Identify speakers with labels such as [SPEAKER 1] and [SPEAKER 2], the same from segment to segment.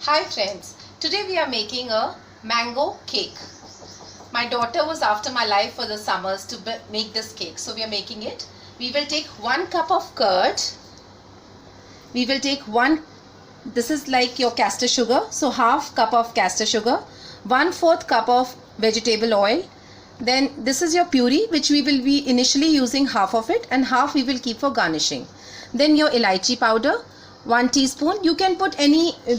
[SPEAKER 1] Hi friends, today we are making a mango cake. My daughter was after my life for the summers to make this cake. So we are making it. We will take 1 cup of curd. We will take this is like your castor sugar. So half cup of castor sugar, 1/4 cup of vegetable oil. Then this is your puree, which we will be initially using half of it and half we will keep for garnishing. Then your elaichi powder, 1 teaspoon. You can put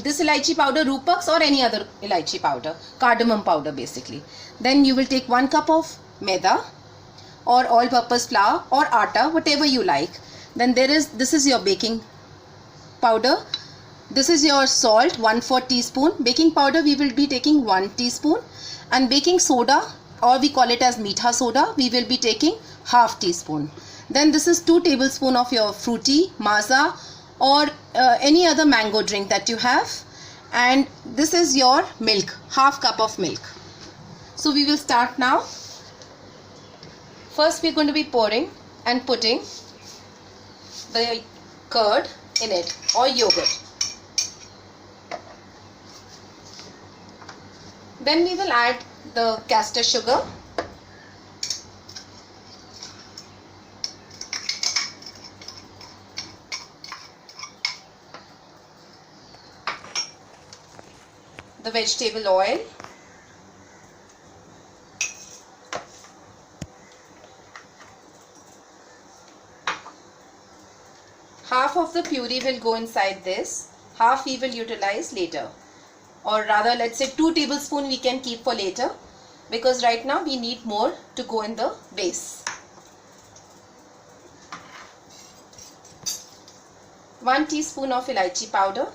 [SPEAKER 1] this elaichi powder, Rupax, or any other elaichi powder, cardamom powder basically. Then you will take 1 cup of maida or all purpose flour or atta, whatever you like. Then this is your baking powder. This is your salt, 1/4 teaspoon. Baking powder we will be taking 1 teaspoon, and baking soda, or we call it as meetha soda, we will be taking half teaspoon. Then this is 2 tablespoon of your fruity maaza or any other mango drink that you have, and this is your milk, half cup of milk. So we will start now. First we are going to be pouring and putting the curd in it, or yogurt. Then we will add the castor sugar. The vegetable oil. Half of the puree will go inside this, half we will utilize later, or rather let's say 2 tablespoons we can keep for later, because right now we need more to go in the base. 1 teaspoon of elaichi powder.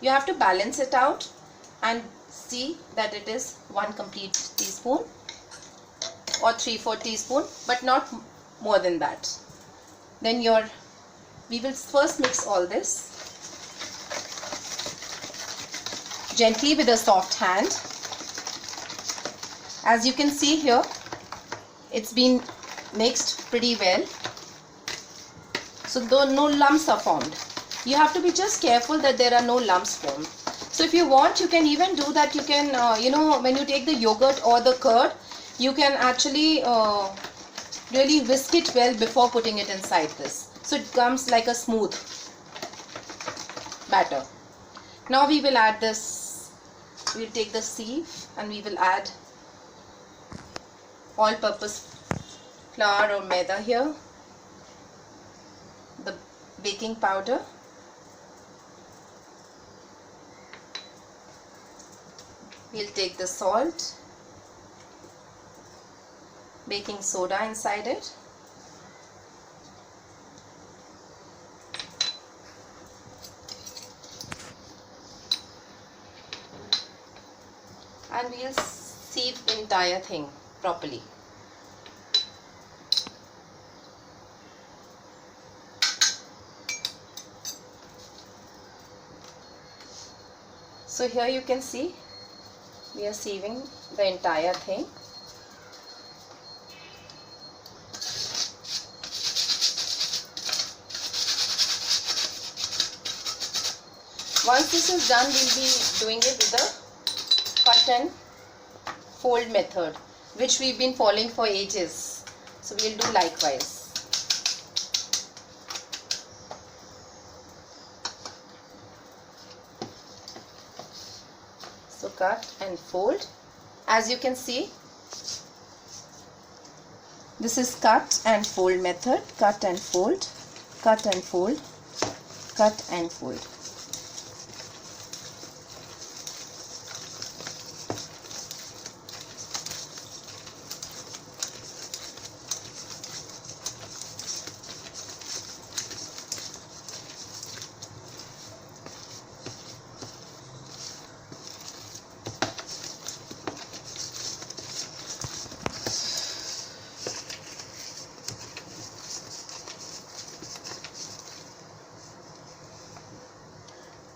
[SPEAKER 1] You have to balance it out and see that it is 1 complete teaspoon or 3/4 teaspoon, but not more than that. Then we will first mix all this gently with a soft hand. As you can see here, it's been mixed pretty well, so though no lumps are formed. You have to be just careful that there are no lumps formed. So if you want, you can even do that. You can when you take the yogurt or the curd, you can actually really whisk it well before putting it inside this, so it comes like a smooth batter. Now we will add this. We'll take the sieve and we will add all purpose flour or maida here, the baking powder, we'll take the salt, baking soda inside it, and we'll sieve the entire thing properly. So here you can see we are sieving the entire thing. Once this is done, we'll be doing it with the cut and fold method, which we've been following for ages. So we'll do likewise. So cut and fold. As you can see, this is cut and fold method. Cut and fold, cut and fold, cut and fold.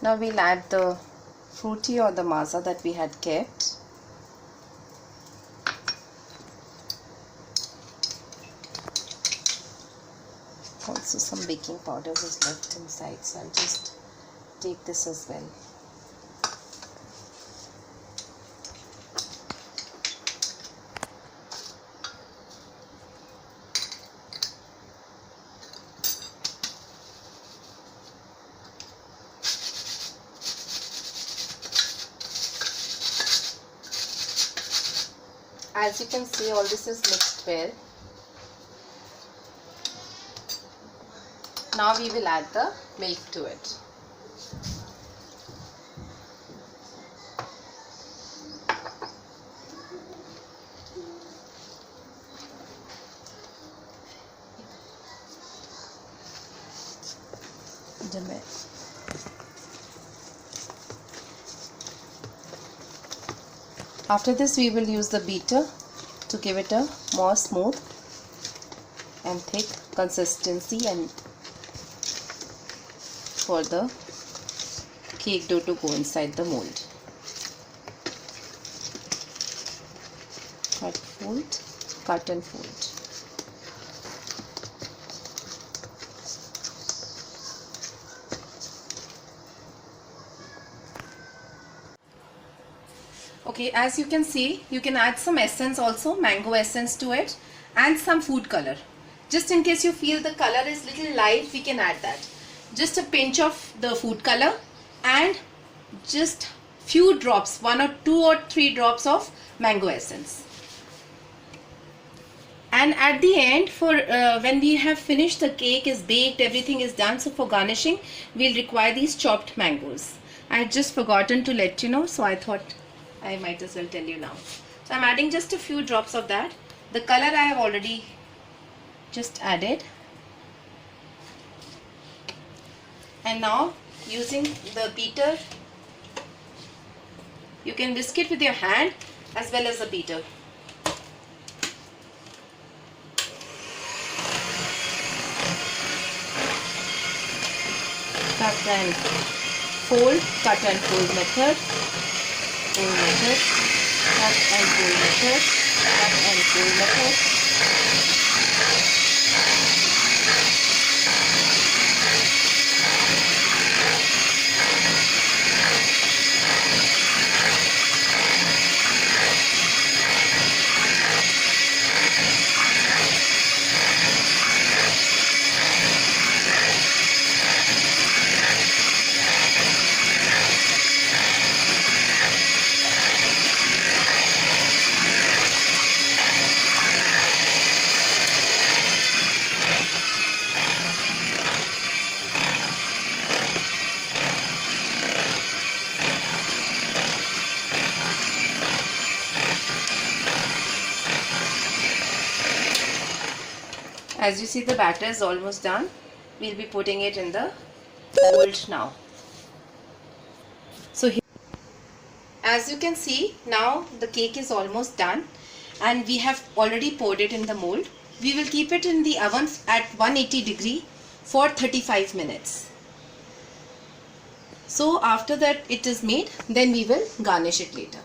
[SPEAKER 1] Now we'll add the fruity or the maaza that we had kept. Also some baking powder was left inside, so I'll just take this as well. As you can see, all this is mixed well. Now we will add the milk to it. After this, we will use the beater to give it a more smooth and thick consistency and for the cake dough to go inside the mold. Cut and fold. Okay, as you can see, you can add some essence also, mango essence to it, and some food color. Just in case you feel the color is little light, we can add that. Just a pinch of the food color and just few drops, 1 or 2 or 3 drops of mango essence. And at the end, for when we have finished, the cake is baked, everything is done, so for garnishing we'll require these chopped mangoes. I had just forgotten to let you know, so I thought I might as well tell you now. So I'm adding just a few drops of that. The color I have already just added. And now using the beater, you can whisk it with your hand as well as the beater. Cut and fold method. Fold method, cut and fold method, cut and fold method. As you see, the batter is almost done. We'll be putting it in the mold now. So here, as you can see, now the cake is almost done and we have already poured it in the mold. We will keep it in the oven at 180 degree for 35 minutes. So after that it is made, then we will garnish it later.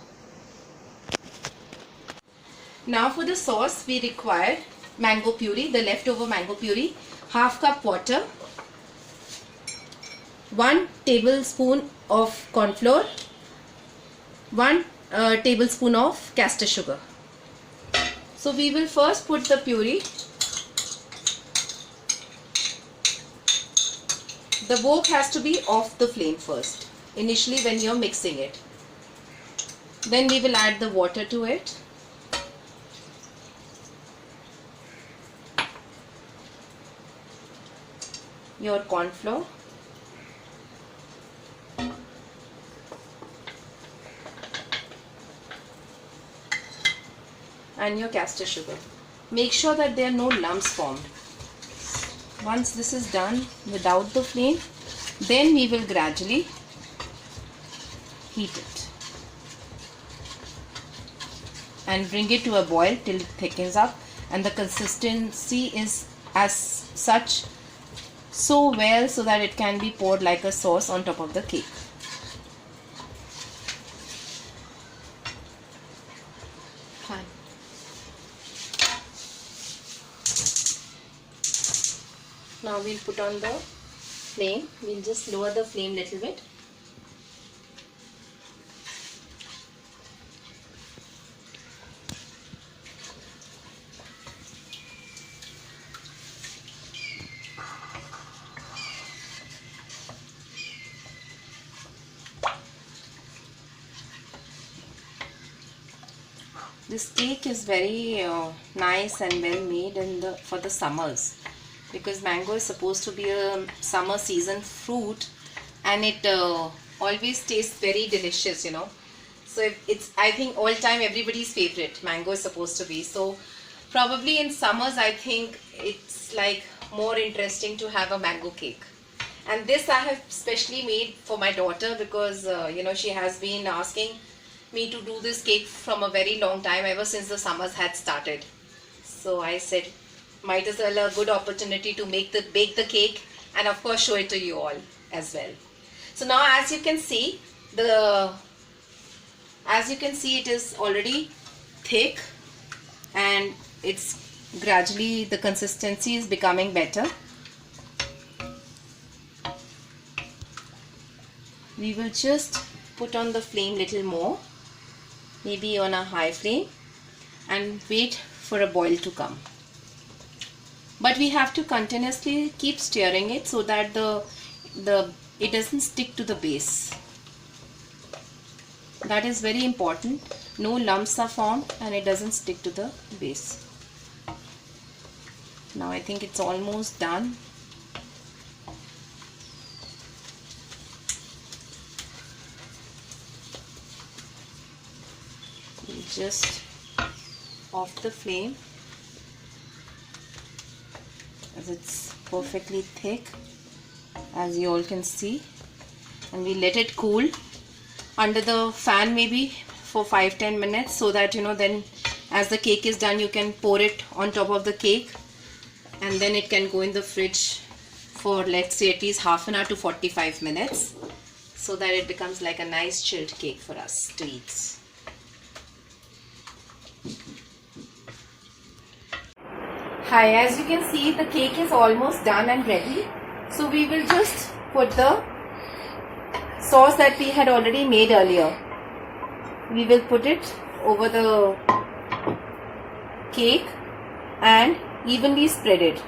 [SPEAKER 1] Now for the sauce, we require mango puree, the leftover mango puree, half cup water, 1 tablespoon of corn flour, 1 tablespoon of castor sugar. So we will first put the puree. The wok has to be off the flame first, initially when you are mixing it. Then we will add the water to it. Your corn flour, and your castor sugar. Make sure that there are no lumps formed. Once this is done without the flame, then we will gradually heat it and bring it to a boil till it thickens up and the consistency is as such so well so that it can be poured like a sauce on top of the cake. Fine. Now we'll put on the flame. We'll just lower the flame little bit. This cake is very nice and well made for the summers, because mango is supposed to be a summer season fruit, and it always tastes very delicious, you know. So it's, I think, all time everybody's favorite. Mango is supposed to be. So probably in summers, I think it's like more interesting to have a mango cake. And this I have specially made for my daughter, because you know, she has been asking me to do this cake from a very long time, ever since the summers had started. So I said, might as well a good opportunity to bake the cake, and of course show it to you all as well. So now, as you can see, it is already thick, and it's gradually, the consistency is becoming better. We will just put on the flame little more, maybe on a high flame, and wait for a boil to come. But we have to continuously keep stirring it so that it doesn't stick to the base. That is very important. No lumps are formed and it doesn't stick to the base. Now I think it's almost done. We'll just off the flame, as it's perfectly thick, as you all can see, and we let it cool under the fan maybe for 5-10 minutes, so that, you know, then as the cake is done, you can pour it on top of the cake, and then it can go in the fridge for, let's say, at least half an hour to 45 minutes, so that it becomes like a nice chilled cake for us to eat. Hi, as you can see, the cake is almost done and ready. So we will just put the sauce that we had already made earlier. We will put it over the cake and evenly spread it.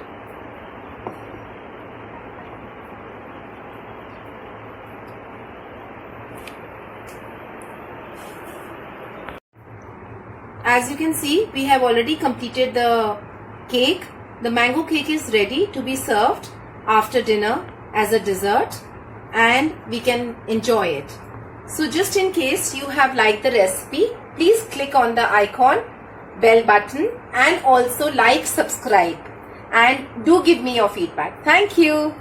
[SPEAKER 1] As you can see, we have already completed the cake. The mango cake is ready to be served after dinner as a dessert, and we can enjoy it. So just in case you have liked the recipe, please click on the icon, bell button, and also like, subscribe, and do give me your feedback. Thank you.